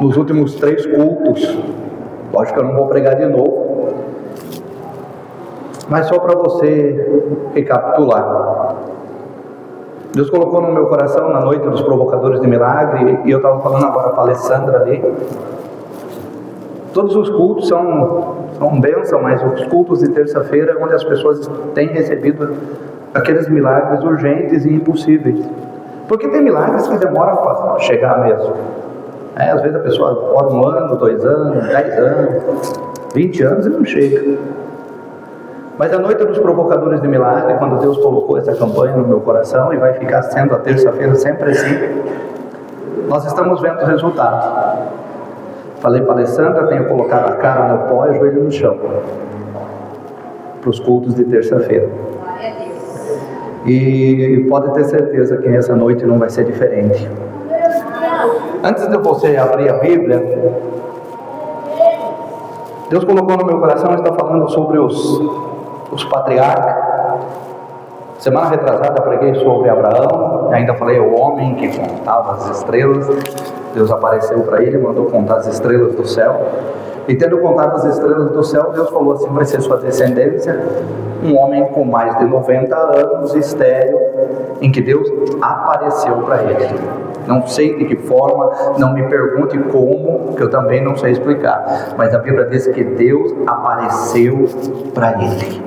nos últimos 3 cultos. Lógico que eu não vou pregar de novo, mas só para você recapitular. Deus colocou no meu coração na noite dos provocadores de milagre, e eu estava falando agora para a Alessandra ali. Todos os cultos são bênção, mas os cultos de terça-feira é onde as pessoas têm recebido aqueles milagres urgentes e impossíveis. Porque tem milagres que demoram para chegar mesmo. Às vezes a pessoa ora 1 ano, 2 anos, 10 anos, 20 anos e não chega. Mas a noite dos provocadores de milagre, quando Deus colocou essa campanha no meu coração, e vai ficar sendo a terça-feira sempre assim, nós estamos vendo os resultados. Falei para a Alessandra, tenho colocado a cara no pó e o joelho no chão para os cultos de terça-feira. E pode ter certeza que essa noite não vai ser diferente. Antes de você abrir a Bíblia, Deus colocou no meu coração e está falando sobre os patriarcas. Semana retrasada preguei sobre Abraão, e ainda falei o homem que contava as estrelas. Deus apareceu para ele, mandou contar as estrelas do céu. E tendo contado as estrelas do céu, Deus falou assim: vai ser sua descendência, um homem com mais de 90 anos, estéril, em que Deus apareceu para ele. Não sei de que forma, não me pergunte como, que eu também não sei explicar. Mas a Bíblia diz que Deus apareceu para ele.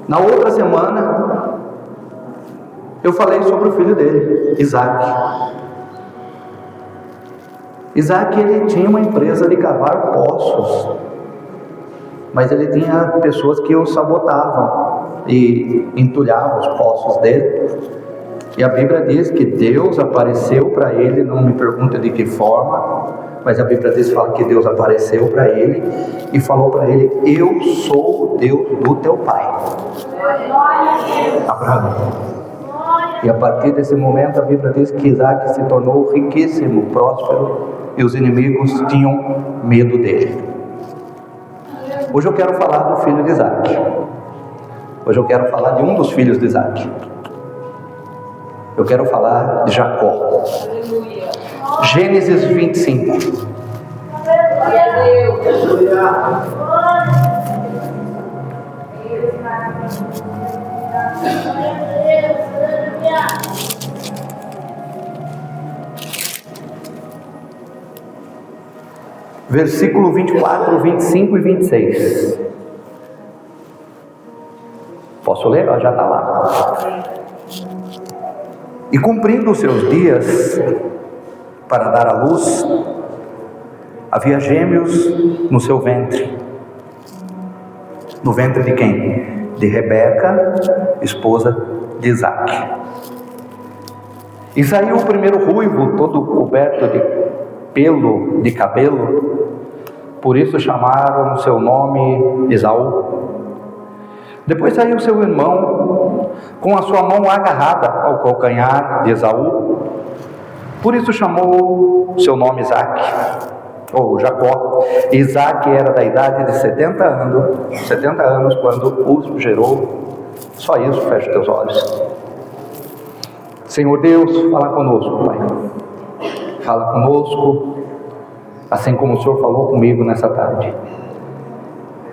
Na outra semana, eu falei sobre o filho dele, Isaac. Isaac, ele tinha uma empresa de cavar poços, mas ele tinha pessoas que o sabotavam e entulhavam os poços dele. E a Bíblia diz que Deus apareceu para ele, não me pergunta de que forma, mas a Bíblia diz, fala que Deus apareceu para ele e falou para ele: eu sou o Deus do teu pai, Abraão. E a partir desse momento a Bíblia diz que Isaac se tornou riquíssimo, próspero, e os inimigos tinham medo dele. Hoje eu quero falar do filho de Isaac. Hoje eu quero falar de um dos filhos de Isaac. Eu quero falar de Jacó. Gênesis 25. Versículo 24, 25 e 26. Posso ler? Já está lá. E cumprindo os seus dias para dar à luz, havia gêmeos no seu ventre. No ventre de quem? De Rebeca, esposa de Isaac. E saiu o primeiro ruivo, todo coberto de pelo de cabelo, por isso chamaram o seu nome Esaú. Depois saiu seu irmão, com a sua mão agarrada ao calcanhar de Esaú, por isso chamou seu nome Isaque, ou Jacó. Isaque era da idade de 70 anos quando o gerou. Só isso, fecha teus olhos. Senhor Deus, fala conosco, Pai. Fala conosco, assim como o Senhor falou comigo nessa tarde,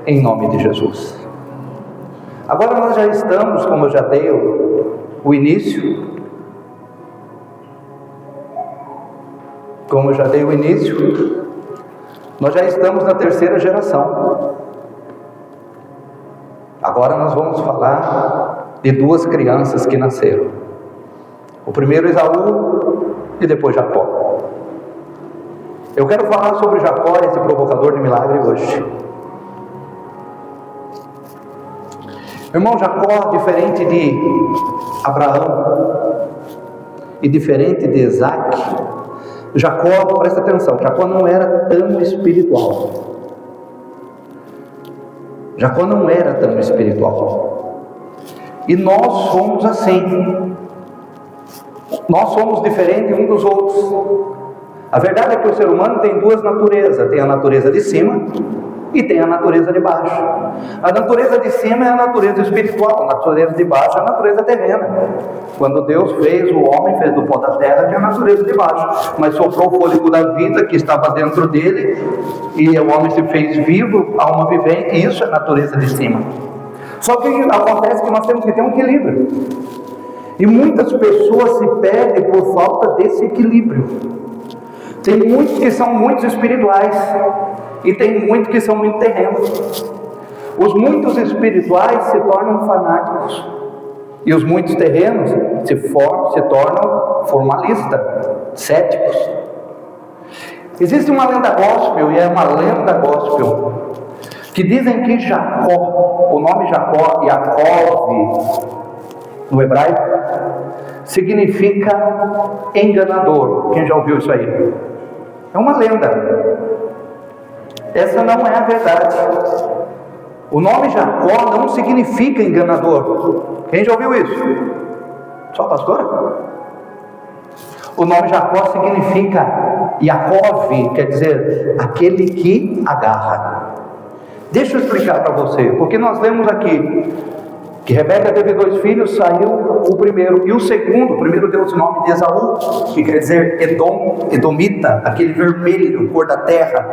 em nome de Jesus. Agora nós já estamos, como eu já dei o início, nós já estamos na 3ª geração. Agora nós vamos falar de 2 crianças que nasceram. O primeiro Esaú e depois Jacó. Eu quero falar sobre Jacó, esse provocador de milagre, hoje. Irmão, Jacó, diferente de Abraão e diferente de Isaac, Jacó, presta atenção, Jacó não era tão espiritual. E nós somos assim. Nós somos diferentes uns dos outros. A verdade é que o ser humano tem duas naturezas, tem a natureza de cima e tem a natureza de baixo. A natureza de cima é a natureza espiritual, a natureza de baixo é a natureza terrena. Quando Deus fez o homem, fez do pó da terra, tinha a natureza de baixo, mas soprou o fôlego da vida que estava dentro dele, e o homem se fez vivo, alma vivente, e isso é a natureza de cima. Só que acontece que nós temos que ter um equilíbrio, e muitas pessoas se perdem por falta desse equilíbrio. Tem muitos que são muito espirituais, e tem muitos que são muito terrenos. Os muitos espirituais se tornam fanáticos, e os muitos terrenos se tornam formalistas, céticos. Existe uma lenda gospel, e é uma lenda gospel, que dizem que Jacó, o nome Jacó, Yaakov, no hebraico, significa enganador. Quem já ouviu isso aí? É uma lenda. Essa não é a verdade. O nome Jacó não significa enganador. Quem já ouviu isso? Só a pastora? O nome Jacó significa Yaakov, quer dizer, aquele que agarra. Deixa eu explicar para você, porque nós lemos aqui que Rebeca teve 2 filhos, saiu o primeiro, e o segundo, o primeiro deu o nome de Esaú, que quer dizer Edom, Edomita, aquele vermelho, cor da terra,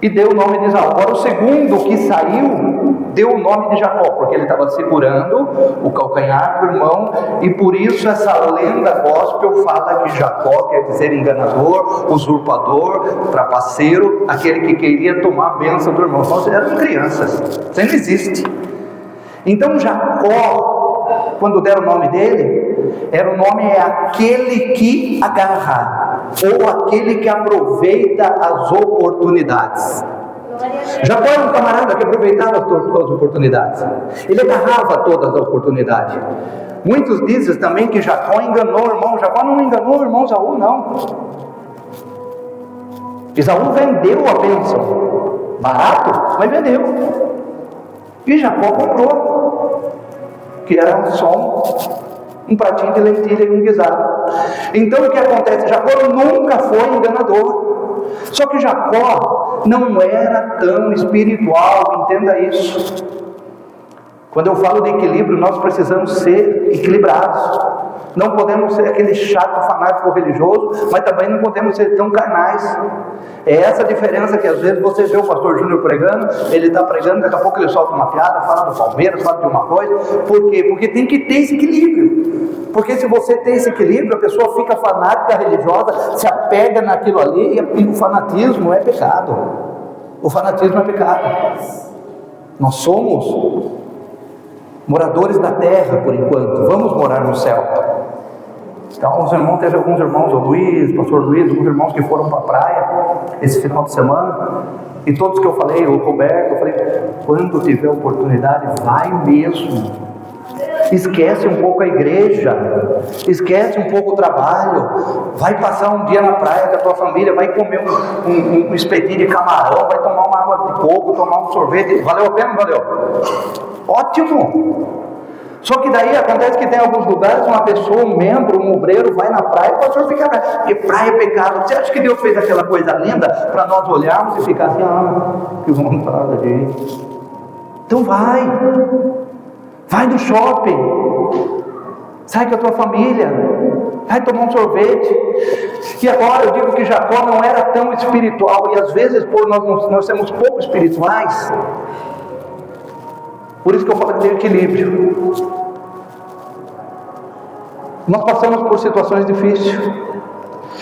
e deu o nome de Esaú. Agora o segundo que saiu, deu o nome de Jacó, porque ele estava segurando o calcanhar do irmão, e por isso essa lenda gospel fala que Jacó quer dizer enganador, usurpador, trapaceiro, aquele que queria tomar a bênção do irmão. Nós éramos crianças, isso não existe. Então Jacó, quando deram o nome dele, o nome é aquele que agarra, ou aquele que aproveita as oportunidades. Jacó era um camarada que aproveitava todas as oportunidades, ele agarrava todas as oportunidades. Muitos dizem também que Jacó enganou o irmão. Jacó não enganou o irmão Esaú, não. Esaú vendeu a bênção, barato, mas vendeu, e Jacó comprou, que era só um pratinho de lentilha e um guisado. Então o que acontece? Jacó nunca foi enganador. Só que Jacó não era tão espiritual, entenda isso. Quando eu falo de equilíbrio, nós precisamos ser equilibrados. Não podemos ser aquele chato fanático religioso, mas também não podemos ser tão carnais. É essa a diferença que às vezes você vê o pastor Júnior pregando, ele está pregando, daqui a pouco ele solta uma piada, fala do Palmeiras, fala de uma coisa. Por quê? Porque tem que ter esse equilíbrio. Porque se você tem esse equilíbrio, a pessoa fica fanática religiosa, se apega naquilo ali, e o fanatismo é pecado. O fanatismo é pecado. Nós somos moradores da terra por enquanto, vamos morar no céu. Então, teve alguns irmãos, o Luiz, o pastor Luiz, alguns irmãos que foram para a praia esse final de semana, e todos que eu falei, o Roberto, eu falei, quando tiver oportunidade, vai mesmo. Esquece um pouco a igreja, esquece um pouco o trabalho, vai passar um dia na praia com a tua família, vai comer um espetinho de camarão, vai tomar uma água de coco, tomar um sorvete. Valeu a pena, não valeu? Ótimo! Só que daí acontece que tem alguns lugares, uma pessoa, um membro, um obreiro, vai na praia e o pastor fica, porque praia é pecado. Você acha que Deus fez aquela coisa linda para nós olharmos e ficar assim, que vontade de ir? Então vai no shopping, sai com a tua família, vai tomar um sorvete. E agora eu digo que Jacó não era tão espiritual, e às vezes por nós sermos pouco espirituais, por isso que eu falo que tem equilíbrio. Nós passamos por situações difíceis,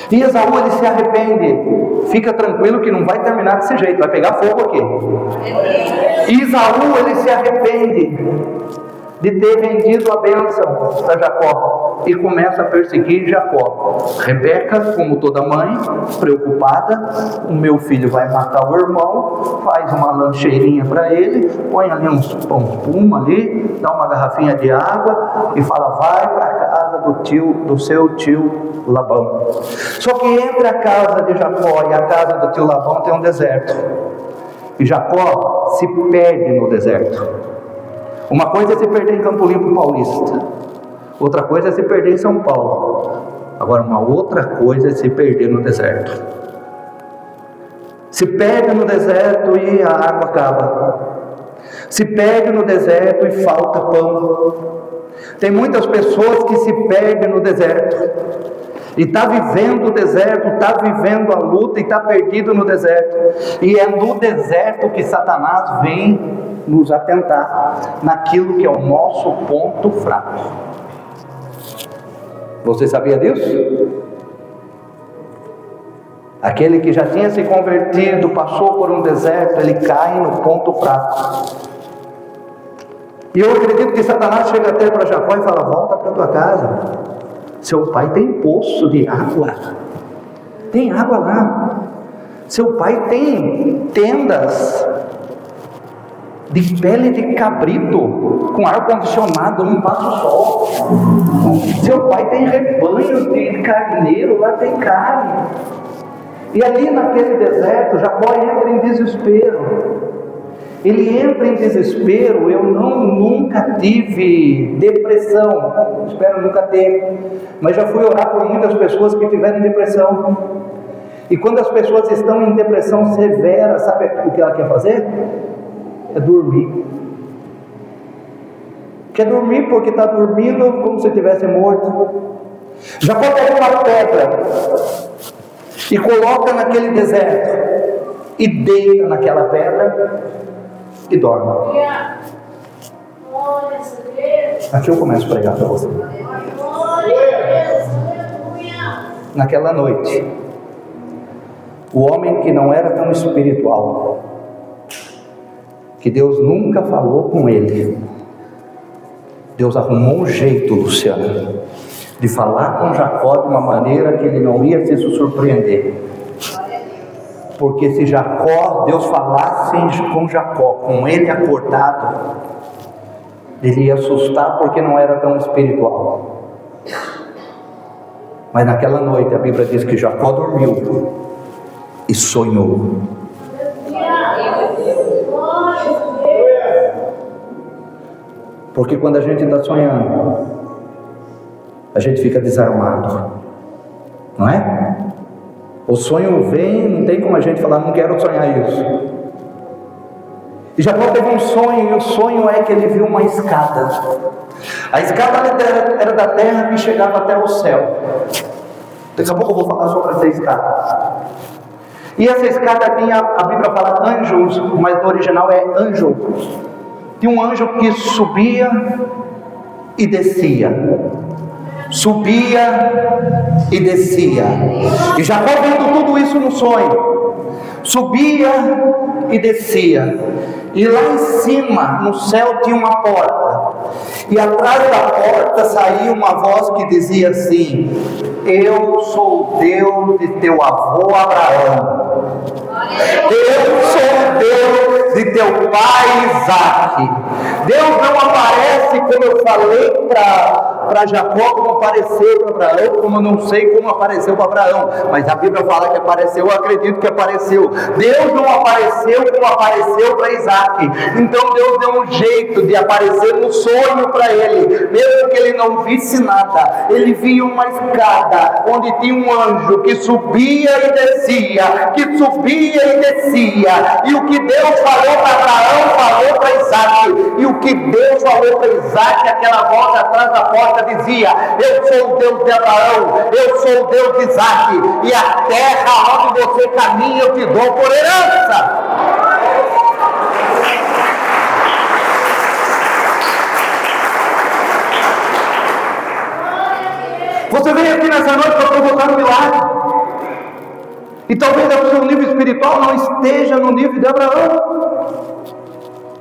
e Esaú ele se arrepende. Fica tranquilo que não vai terminar desse jeito, vai pegar fogo aqui. E Esaú ele se arrepende de ter vendido a bênção para Jacó, e começa a perseguir Jacó. Rebeca, como toda mãe, preocupada, o meu filho vai matar o irmão, faz uma lancheirinha para ele, põe ali uns pão espuma ali, dá uma garrafinha de água e fala, vai para a casa do seu tio Labão. Só que entre a casa de Jacó e a casa do tio Labão tem um deserto, e Jacó se perde no deserto. Uma coisa é se perder em Campo Limpo Paulista, outra coisa é se perder em São Paulo. Agora Agora, uma outra coisa é se perder no deserto. Se perde no deserto e a água acaba. Se perde no deserto e falta pão. Tem muitas pessoas que se perdem no deserto. E está vivendo o deserto, está vivendo a luta e está perdido no deserto. E é no deserto que Satanás vem nos atentar, naquilo que é o nosso ponto fraco. Você sabia disso? Aquele que já tinha se convertido, passou por um deserto, ele cai no ponto fraco. E eu acredito que Satanás chega até para Jacó e fala: volta para tua casa, seu pai tem poço de água, tem água lá, seu pai tem tendas de pele de cabrito, com ar condicionado, não passa o sol, seu pai tem rebanhos de carneiro, lá tem carne. E ali naquele deserto, Jacó entra em desespero. Ele entra em desespero. Eu nunca tive depressão, espero nunca ter, mas já fui orar por muitas pessoas que tiveram depressão. E quando as pessoas estão em depressão severa, sabe o que ela quer fazer? É dormir. Quer dormir porque está dormindo como se estivesse morto. Jacó pega uma pedra e coloca naquele deserto, e deita naquela pedra, e dorme. Aqui eu começo a pregar para você. Naquela noite, o homem que não era tão espiritual, que Deus nunca falou com ele, Deus arrumou um jeito, Luciano, de falar com Jacó de uma maneira que ele não ia se surpreender. Porque se Deus falasse com Jacó, com ele acordado, ele ia assustar porque não era tão espiritual. Mas naquela noite a Bíblia diz que Jacó dormiu e sonhou. Porque quando a gente está sonhando, a gente fica desarmado, não é? O sonho vem, não tem como a gente falar: não quero sonhar isso. E Jacó teve um sonho, e o sonho é que ele viu uma escada. A escada era da terra que chegava até o céu. Daqui a pouco eu vou falar sobre essa escada. E essa escada tinha, a Bíblia fala anjos, mas no original é anjo. Tinha um anjo que subia e descia. Subia e descia. E Jacó vendo tudo isso no sonho. Subia e descia. E lá em cima, no céu, tinha uma porta. E atrás da porta saía uma voz que dizia assim: eu sou o Deus de teu avô Abraão. Eu sou o Deus de teu pai Isaque. Deus não aparece, como eu falei para Jacó, como apareceu para Abraão, como eu não sei como apareceu para Abraão, mas a Bíblia fala que apareceu, eu acredito que apareceu. Deus não apareceu como apareceu para Isaque. Então Deus deu um jeito de aparecer no sonho para ele, mesmo que ele não visse nada. Ele via uma escada onde tinha um anjo que subia e descia, que subia e descia, e o que Deus falou para Abraão, falou para Isaque. E o que Deus falou para Isaque, aquela voz atrás da porta dizia: eu sou o Deus de Abraão, eu sou o Deus de Isaque, e a terra onde você caminha eu te dou por herança. Você veio aqui nessa noite para provocar um milagre. E talvez o seu nível espiritual não esteja no nível de Abraão,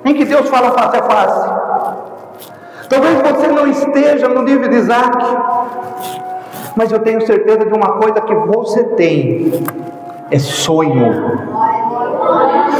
em que Deus fala face a face. Talvez você não esteja no nível de Isaque, mas eu tenho certeza de uma coisa que você tem: é sonho.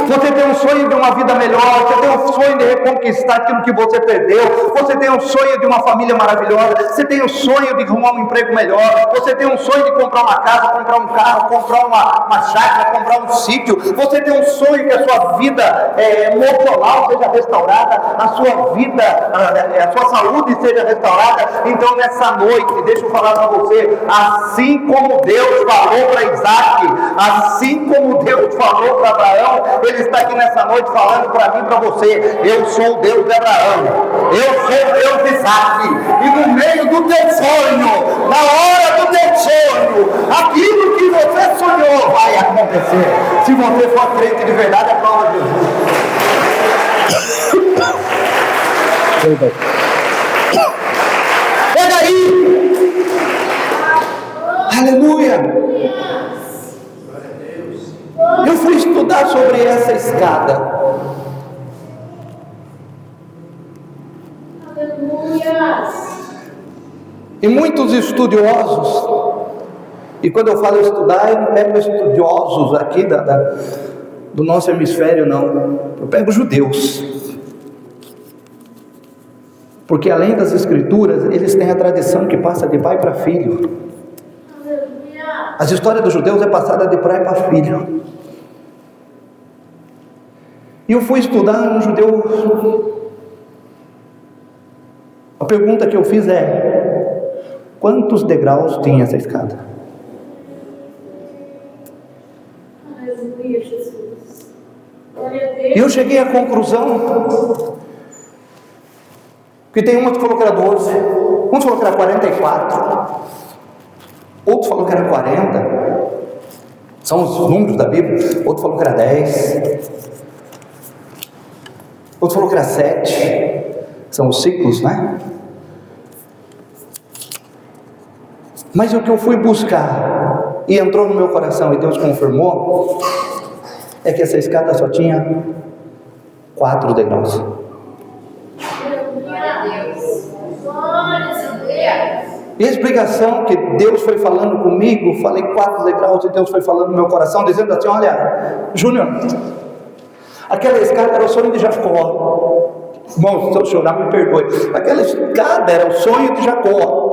você tem um sonho de uma vida melhor, você tem um sonho de reconquistar aquilo que você perdeu, você tem um sonho de uma família maravilhosa, você tem um sonho de arrumar um emprego melhor, você tem um sonho de comprar uma casa, comprar um carro, comprar uma chácara, comprar um sítio, você tem um sonho que a sua vida emocional seja restaurada, a sua vida, a sua saúde seja restaurada. Então nessa noite, deixa eu falar para você, assim como Deus falou para Isaac, assim como Deus falou para Abraão, Ele está aqui nessa noite falando para mim e para você: eu sou o Deus de Abraão, eu sou o Deus de Isaac, e no meio do teu sonho, na hora do teu sonho, aquilo que você sonhou vai acontecer. Se você for crente de verdade, aplauda Jesus. Pega aí! Aleluia! Eu fui estudar sobre essa escada. E muitos estudiosos, e quando eu falo estudar, eu não pego estudiosos aqui do nosso hemisfério, não. Eu pego judeus. Porque além das escrituras, eles têm a tradição que passa de pai para filho. As histórias dos judeus é passada de pai para filho. E eu fui estudar um judeu. A pergunta que eu fiz é: quantos degraus tinha essa escada? Aleluia, Jesus. E eu cheguei à conclusão que tem uma que falou que era 12, um falou que era 44, outro falou que era 40, são os números da Bíblia, outro falou que era 10, outro falou que era 7, são os ciclos, né? Mas o que eu fui buscar e entrou no meu coração e Deus confirmou é que essa escada só tinha 4 degraus. E a explicação que Deus foi falando comigo, falei 4 degraus, e Deus foi falando no meu coração, dizendo assim: olha, Júnior, aquela escada era o sonho de Jacó. Bom, se eu chorar, me perdoe. Aquela escada era o sonho de Jacó.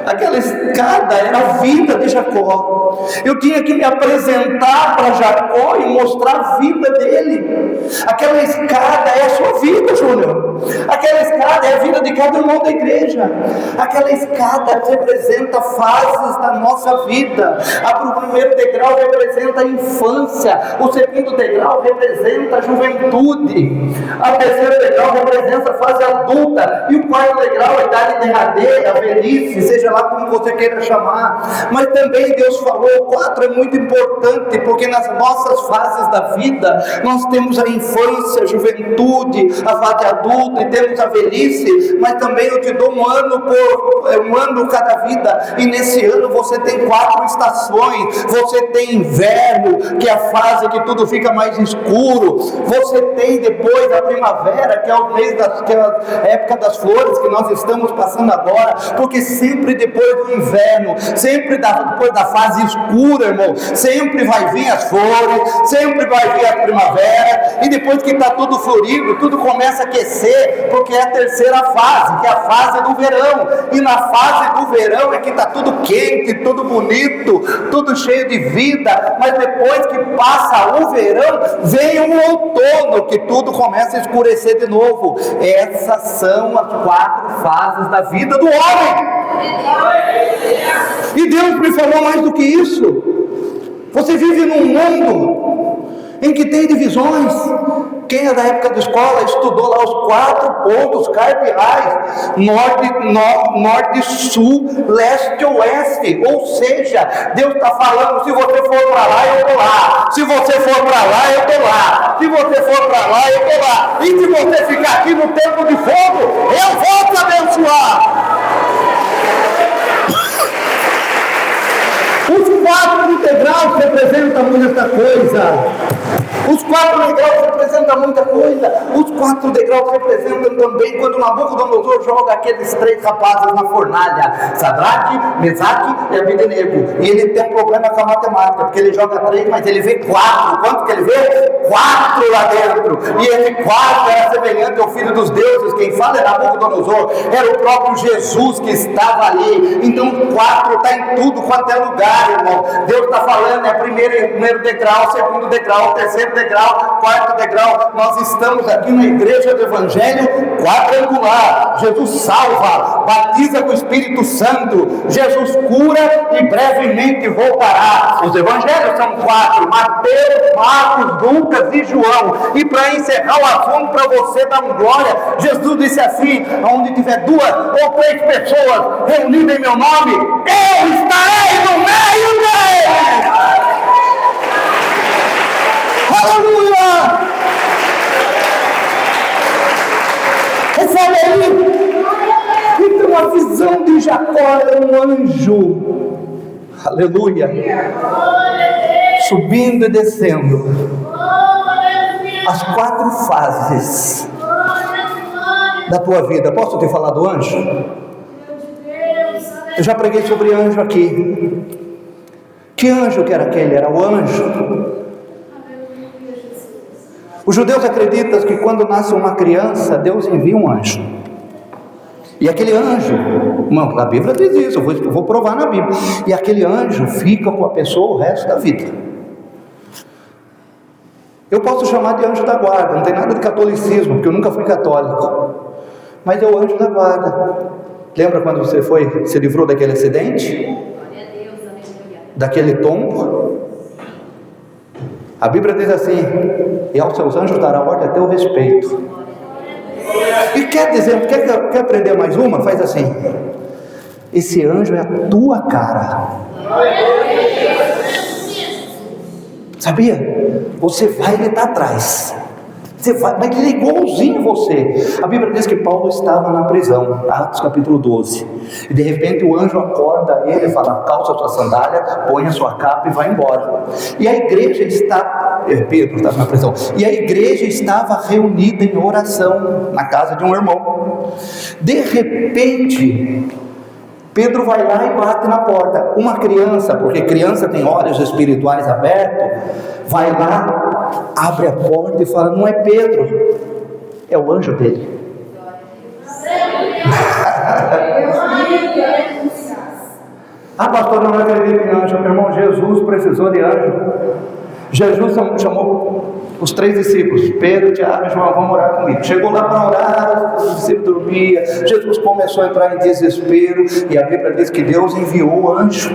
Aquela escada era a vida de Jacó. Eu tinha que me apresentar para Jacó e mostrar a vida dele. Aquela escada é a sua vida, Júnior. Aquela escada é a vida de cada irmão da igreja. Aquela escada representa fases da nossa vida. O primeiro degrau representa a infância. O segundo degrau representa a juventude. O terceiro degrau representa a fase adulta. E o quarto degrau, a idade derradeira, a velhice, seja lá como você queira chamar. Mas também Deus falou, o 4 é muito importante, porque nas nossas fases da vida, nós temos a infância, a juventude, a fase adulta, e temos a velhice, mas também eu te dou um ano cada vida, e nesse ano você tem 4 estações. Você tem inverno, que é a fase que tudo fica mais escuro. Você tem depois a primavera, que é o mês que é a época das flores que nós estamos passando agora, porque sempre depois do inverno, sempre depois da fase escura, irmão, sempre vai vir as flores, sempre vai vir a primavera, e depois que está tudo florido, tudo começa a aquecer, porque é a terceira fase, que é a fase do verão. E na fase do verão é que está tudo quente, tudo bonito, tudo cheio de vida. Mas depois que passa o verão, vem o outono, que tudo começa a escurecer de novo. Essas são as 4 fases da vida do homem. E Deus me falou mais do que isso. Você vive num mundo em que tem divisões. Quem é da época da escola estudou lá os 4 pontos cardeais: norte, sul, leste e oeste. Ou seja, Deus está falando: se você for para lá, eu estou lá. Se você for para lá, eu estou lá. Se você for para lá, eu estou lá. E se você ficar aqui no tempo de fogo, eu vou te abençoar. Os 4 degraus representam muita coisa. Os 4 degraus representam muita coisa. Os 4 degraus representam também quando Nabucodonosor joga aqueles 3 rapazes na fornalha, Sadraque, Mesaque e Abednego, e ele tem um problema com a matemática, porque ele joga 3, mas ele vê 4. Quanto que ele vê? 4 lá dentro. E esse 4 era semelhante ao Filho dos Deuses. Quem fala é Nabucodonosor, era o próprio Jesus que estava ali. Então 4 está em tudo quanto é lugar, irmão. Deus está falando, é primeiro degrau, segundo degrau, terceiro degrau, quarto degrau. Nós estamos aqui na igreja do Evangelho quadrangular. Jesus salva, batiza com o Espírito Santo, Jesus cura e brevemente voltará. Os evangelhos são 4: Mateus, Marcos, Lucas e João. E para encerrar o assunto, para você dar uma glória, Jesus disse assim: onde tiver 2 ou 3 pessoas reunidas em meu nome, eu estarei no meio deles. Aleluia! Recebe aí. Então a visão de Jacó era um anjo, aleluia, subindo e descendo as 4 fases da tua vida. Posso te falar do anjo? Eu já preguei sobre anjo aqui. Que anjo que era aquele? Era o anjo. Os judeus acreditam que quando nasce uma criança, Deus envia um anjo. E aquele anjo, não, a Bíblia diz isso, eu vou provar na Bíblia. E aquele anjo fica com a pessoa o resto da vida. Eu posso chamar de anjo da guarda, não tem nada de catolicismo, porque eu nunca fui católico. Mas é o anjo da guarda. Lembra quando você se livrou daquele acidente? Daquele tombo? A Bíblia diz assim: e aos seus anjos dará ordem a teu respeito. E quer dizer, quer aprender mais uma? Faz assim: esse anjo é a tua cara. Sabia? Você vai, ele está atrás. Você vai, mas ele é igualzinho você. A Bíblia diz que Paulo estava na prisão, Atos capítulo 12. E de repente o anjo acorda ele e fala: calça a sua sandália, põe a sua capa e vai embora. E a igreja está, Pedro estava na prisão, e a igreja estava reunida em oração na casa de um irmão. De repente Pedro vai lá e bate na porta. Uma criança, porque criança tem olhos espirituais abertos, vai lá, abre a porta e fala: não é Pedro, é o anjo dele. Ah, pastor, eu não acredito em anjo. Meu irmão, Jesus precisou de anjo. Jesus chamou os 3 discípulos, Pedro, Tiago e João: vamos orar comigo. Chegou lá para orar, os discípulos dormiam. Jesus começou a entrar em desespero, e a Bíblia diz que Deus enviou o anjo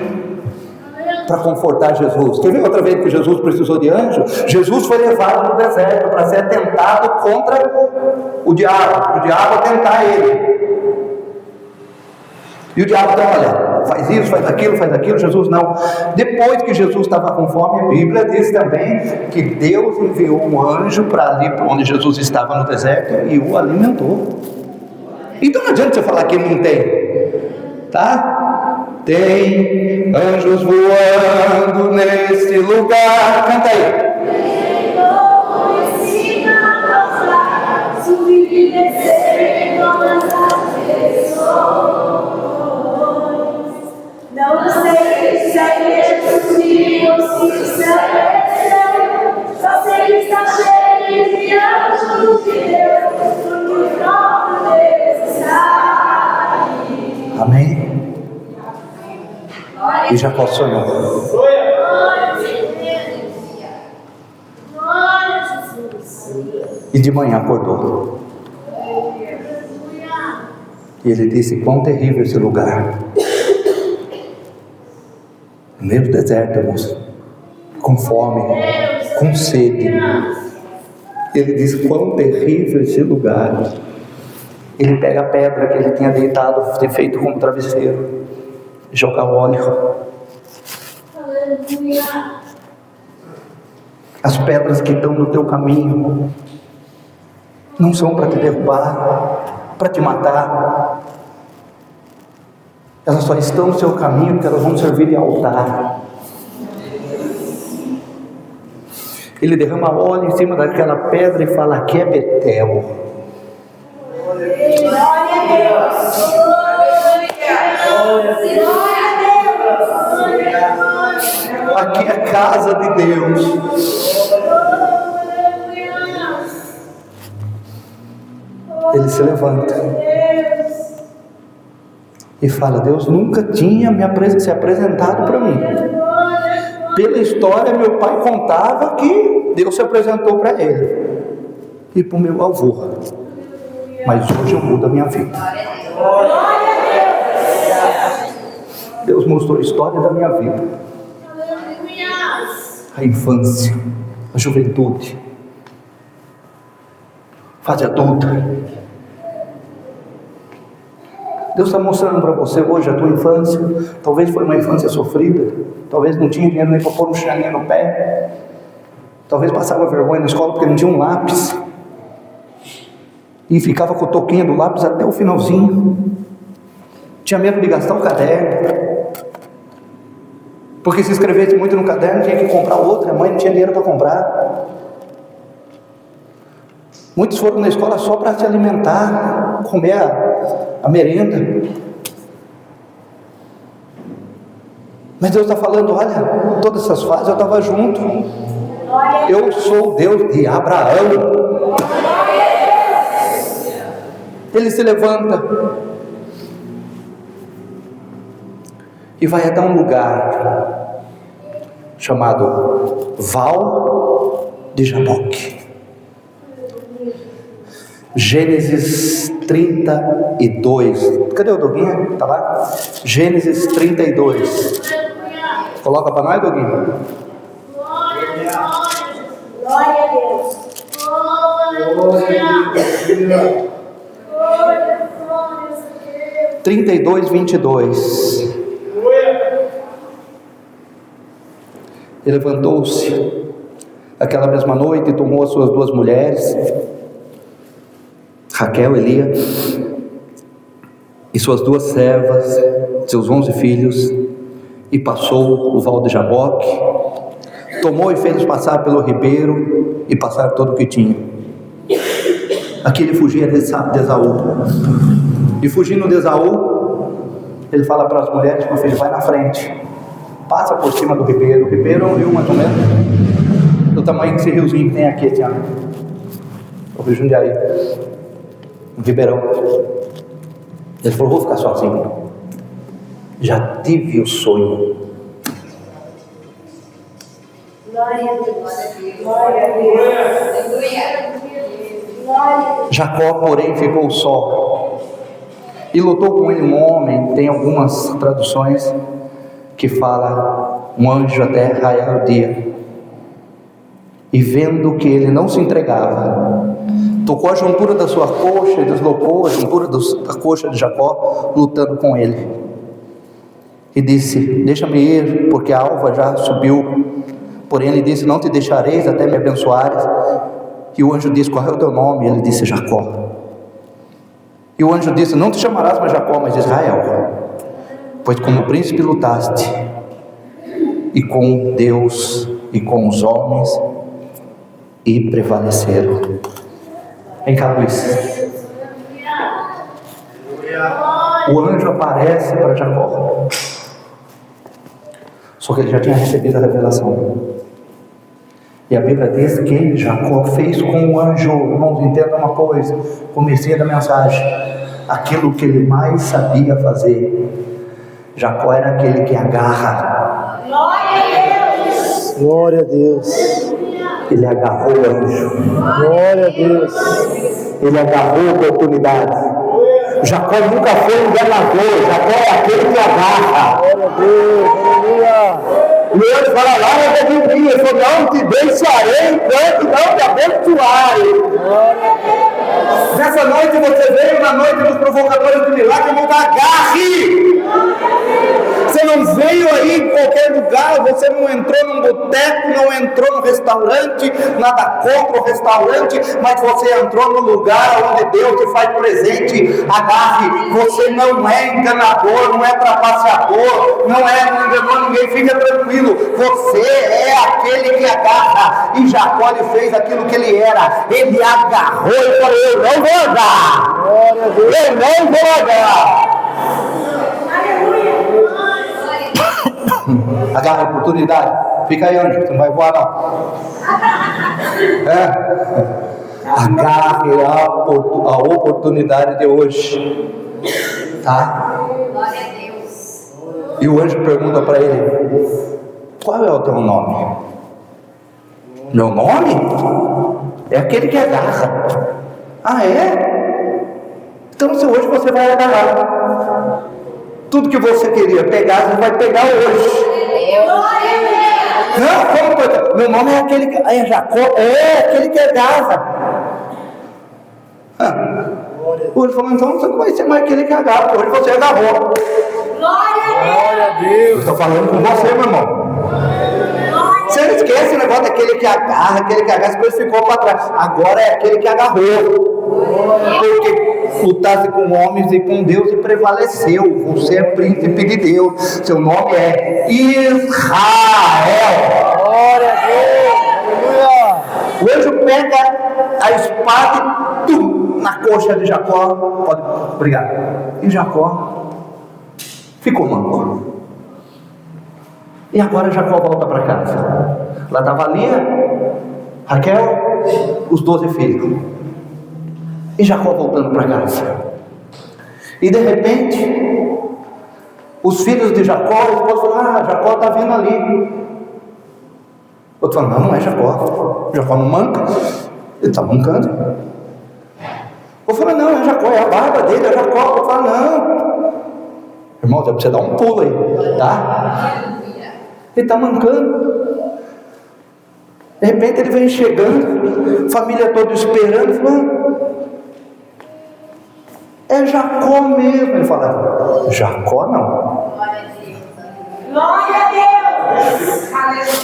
para confortar Jesus. Quer ver outra vez que Jesus precisou de anjo? Jesus foi levado no deserto para ser tentado contra o diabo tentar ele. E o diabo está: olha, faz isso, faz aquilo. Jesus não. Depois que Jesus estava com fome, a Bíblia diz também que Deus enviou um anjo para ali, para onde Jesus estava no deserto, e o alimentou. Então não adianta você falar que não tem, tá? Tem anjos voando nesse lugar. Canta aí. Subir e descer em todas as pessoas. Não sei se é possível, se só sei que está cheio de anjos de Deus, porque o próprio Deus está aí. Amém? E Jacó sonhou. E de manhã acordou. E ele disse: quão terrível esse lugar. No meio do deserto, irmãos, com fome, com sede. Ele diz: quão terrível esse lugar. Ele pega a pedra que ele tinha deitado, feito como travesseiro, e joga óleo. As pedras que estão no teu caminho não são para te derrubar, para te matar. Elas só estão no seu caminho porque elas vão servir de altar. Ele derrama óleo em cima daquela pedra e fala: aqui é Betel. Aqui é a casa de Deus. Ele se levanta e fala: Deus nunca tinha se apresentado para mim. Pela história, meu pai contava que Deus se apresentou para ele e para o meu avô. Mas hoje eu mudo a minha vida. Deus mostrou a história da minha vida. A infância, a juventude, fase adulta. Deus está mostrando para você hoje a tua infância. Talvez foi uma infância sofrida. Talvez não tinha dinheiro nem para pôr um chinelinho no pé. Talvez passava vergonha na escola porque não tinha um lápis. E ficava com o toquinho do lápis até o finalzinho. Tinha medo de gastar o caderno. Porque se escrevesse muito no caderno, tinha que comprar outro. A mãe não tinha dinheiro para comprar. Muitos foram na escola só para se alimentar, comer a merenda. Mas Deus está falando: olha, todas essas fases eu estava junto. Eu sou o Deus de Abraão. Ele se levanta e vai até um lugar chamado Val de Jaboque. Gênesis 32. Cadê o Doguinha? Está lá? Gênesis 32. Coloca para nós, Doguinha. Glória a Deus. Glória. 32, 22. Ele levantou-se aquela mesma noite e tomou as suas duas mulheres, Raquel e Lia, e suas duas servas, seus 11 filhos, e passou o val de Jaboque, tomou e fez passar pelo ribeiro, e passar todo o que tinha. Aqui ele fugia de Esaú, e fugindo de Esaú, ele fala para as mulheres: meu filho, vai na frente, passa por cima do ribeiro. O ribeiro é um rio mais ou menos do tamanho desse riozinho que tem aqui esse ano, o Rio Jundiaí, um ribeirão. Ele falou: vou ficar sozinho, já tive o sonho. Glória a Deus. Glória a Deus. Jacó, porém, ficou só e lutou com ele um homem. Tem algumas traduções que fala um anjo até raiar o dia. E vendo que ele não se entregava, tocou a juntura da sua coxa e deslocou a juntura da coxa de Jacó, lutando com ele. E disse: deixa-me ir, porque a alva já subiu. Porém ele disse: não te deixareis até me abençoares. E o anjo disse: qual é o teu nome? Ele disse: Jacó. E o anjo disse: não te chamarás mais Jacó, mas Israel, pois como príncipe lutaste, e com Deus e com os homens, e prevaleceram. Vem cá, Luiz. O anjo aparece para Jacó, só que ele já tinha recebido a revelação. E a Bíblia diz que Jacó fez com o anjo, irmãos, entenda uma coisa, comecei da mensagem, aquilo que ele mais sabia fazer. Jacó era aquele que agarra. Glória a Deus. Glória a Deus. Ele agarrou o anjo. Glória a Deus. Ele agarrou a oportunidade. Jacó nunca foi enganador. Jacó é aquele que agarra. Glória a Deus. Aleluia. E ele fala lá na Bíblia: eu não te deixarei enquanto não te abençoarei. Nessa noite você veio na noite dos provocadores do milagre, irmão, agarre. Você não veio aí em qualquer lugar, você não entrou num boteco, não entrou no restaurante, nada contra o restaurante, mas você entrou no lugar onde Deus te faz presente. Agarre, você não é enganador, não é trapaceador, não é enganador, ninguém, fica tranquilo, você é aquele que agarra. E Jacó lhe fez aquilo que ele era. Ele agarrou e falou: eu não vou andar. Glória a Deus. Eu não vou andar. Agarra a oportunidade. Fica aí, Anjo, você não vai voar não. Agarre a oportunidade de hoje. Tá? Glória a Deus. E o anjo pergunta para ele: qual é o teu nome? Meu nome? É aquele que agarra. Ah, é? Então se hoje você vai agarrar. Tudo que você queria pegar, você vai pegar hoje. Não, como pode? Meu nome é aquele que. É Jacó, é aquele que agarra. O anjo falou: então você não vai ser mais aquele que agarra, hoje você agarrou. Glória a Deus. Eu estou falando com você, meu irmão. Você não esquece o negócio daquele que agarra, as coisas ficou para trás. Agora é aquele que agarrou. Porque lutasse com homens e com Deus e prevaleceu. Você é príncipe de Deus. Seu nome é Israel. Glória a Deus. Aleluia. O anjo pega a espada e na coxa de Jacó. Pode, obrigado. E Jacó ficou manco. E agora Jacó volta para casa. Lá estava Lia, Raquel, os 12 filhos. E Jacó voltando para casa. E de repente, os filhos de Jacó, a esposa falou: ah, Jacó está vindo ali. Outro falou: não é Jacó. Jacó não manca. Ele está mancando. Eu falei: não, é Jacó, é a barba dele, é Jacó. Eu falei: não. Irmão, dá para você dar um pulo aí, tá? Ele está mancando. De repente ele vem chegando, família toda esperando, falando: é Jacó mesmo. Ele fala: Jacó não. Glória a Deus.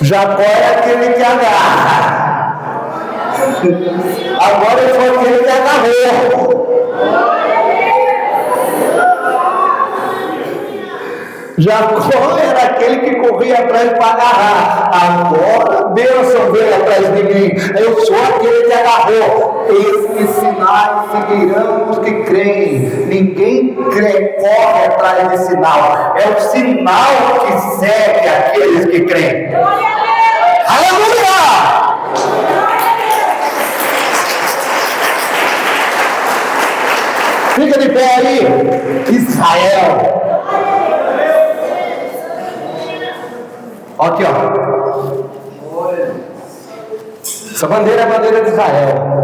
Jacó é aquele que agarra. Agora eu sou aquele que agarrou. Jacó era aquele que corria atrás para agarrar. Agora a bênção veio atrás de mim. Eu sou aquele que agarrou. Esses sinais seguirão os que creem. Ninguém crê, corre atrás de sinal. É o sinal que segue aqueles que creem. Aleluia! Fica de pé aí, Israel. Aqui, ó. Essa bandeira é a bandeira de Israel.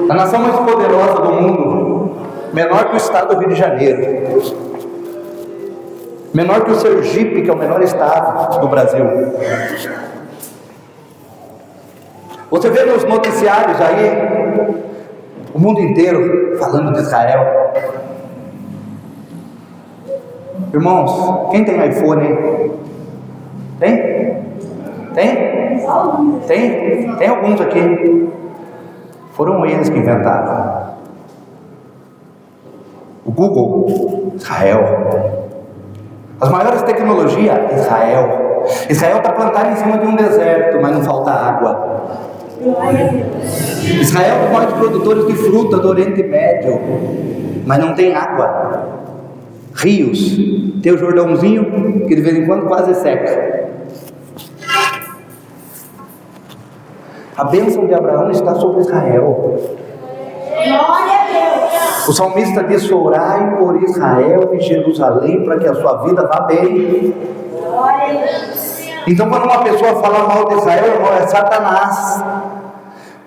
A nação mais poderosa do mundo, menor que o estado do Rio de Janeiro, menor que o Sergipe, que é o menor estado do Brasil. Você vê nos noticiários aí, o mundo inteiro falando de Israel. Irmãos, quem tem iPhone aí? Tem? Tem? Tem alguns aqui. Foram eles que inventaram. O Google, Israel. As maiores tecnologias, Israel. Israel está plantado em cima de um deserto, mas não falta água. Israel é um dos maiores produtores de fruta do Oriente Médio, mas não tem água. Rios, tem o Jordãozinho, que de vez em quando quase seca. A bênção de Abraão está sobre Israel. Glória a Deus. O salmista disse: orai por Israel e Jerusalém, para que a sua vida vá bem. Glória a Deus. Então, quando uma pessoa fala mal de Israel, irmão, é Satanás.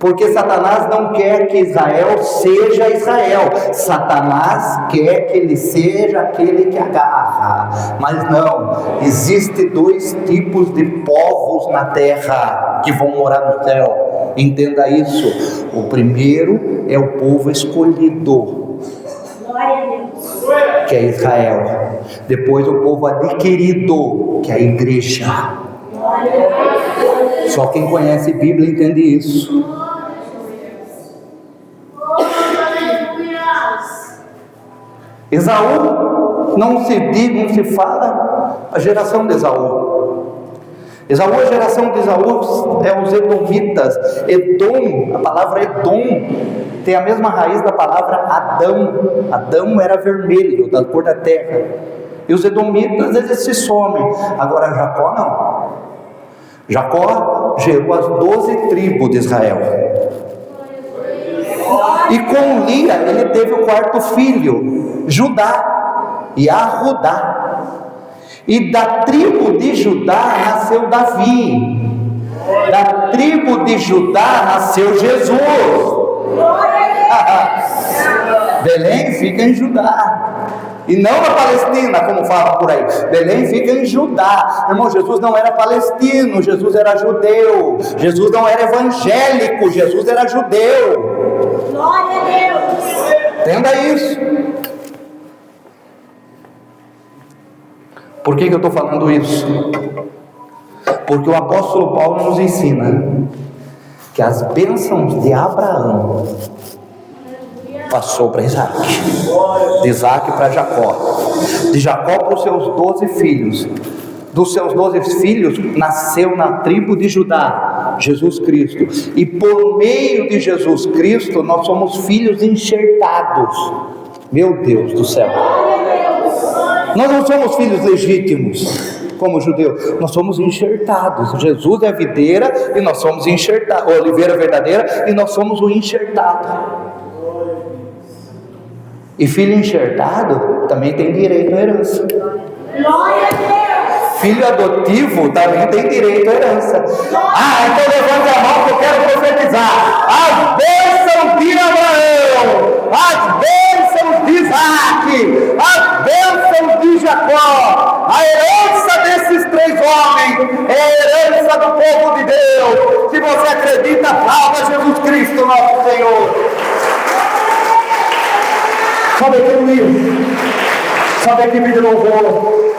Porque Satanás não quer que Israel seja Israel. Satanás quer que ele seja aquele que agarra. Mas não, existem dois tipos de povos na terra que vão morar no céu. Entenda isso. O primeiro é o povo escolhido, Glória a Deus. que é Israel. Depois o povo adquirido, que é a igreja. Glória a Deus. Só quem conhece Bíblia entende isso. Esaú não se fala a geração de Esaú. Esaú, a geração de Esaú é os edomitas. Edom, a palavra Edom tem a mesma raiz da palavra Adão. Adão era vermelho, da cor da terra. E os edomitas, eles se somem. Agora Jacó não. Jacó gerou as 12 tribos de Israel. E com Lia ele teve o quarto filho, Judá e Arudá. E da tribo de Judá nasceu Davi. Da tribo de Judá nasceu Jesus. Belém fica em Judá, e não na Palestina, como fala por aí. Belém fica em Judá. Irmão, Jesus não era palestino, Jesus era judeu. Jesus não era evangélico, Jesus era judeu. Glória a Deus. Entenda isso. Por que eu estou falando isso? Porque o apóstolo Paulo nos ensina que as bênçãos de Abraão passou para Isaac, de Isaac para Jacó, de Jacó para os seus 12 filhos, dos seus 12 filhos nasceu na tribo de Judá Jesus Cristo, e por meio de Jesus Cristo nós somos filhos enxertados. Meu Deus do céu, nós não somos filhos legítimos como judeus, nós somos enxertados. Jesus é a videira e nós somos enxertados, a oliveira verdadeira, e nós somos o enxertado. E filho enxertado também tem direito à herança. Glória a Deus. Filho adotivo também tem direito à herança. Então levante a mão que eu quero profetizar. As bênçãos de Abraão, as bênçãos de Isaac, as bênçãos de Jacó, a herança desses 3 homens é a herança do povo de Deus. Se você acredita, aplauda Jesus Cristo, nosso Senhor. Sobe aqui no livro, sobe aqui, vídeo louvor.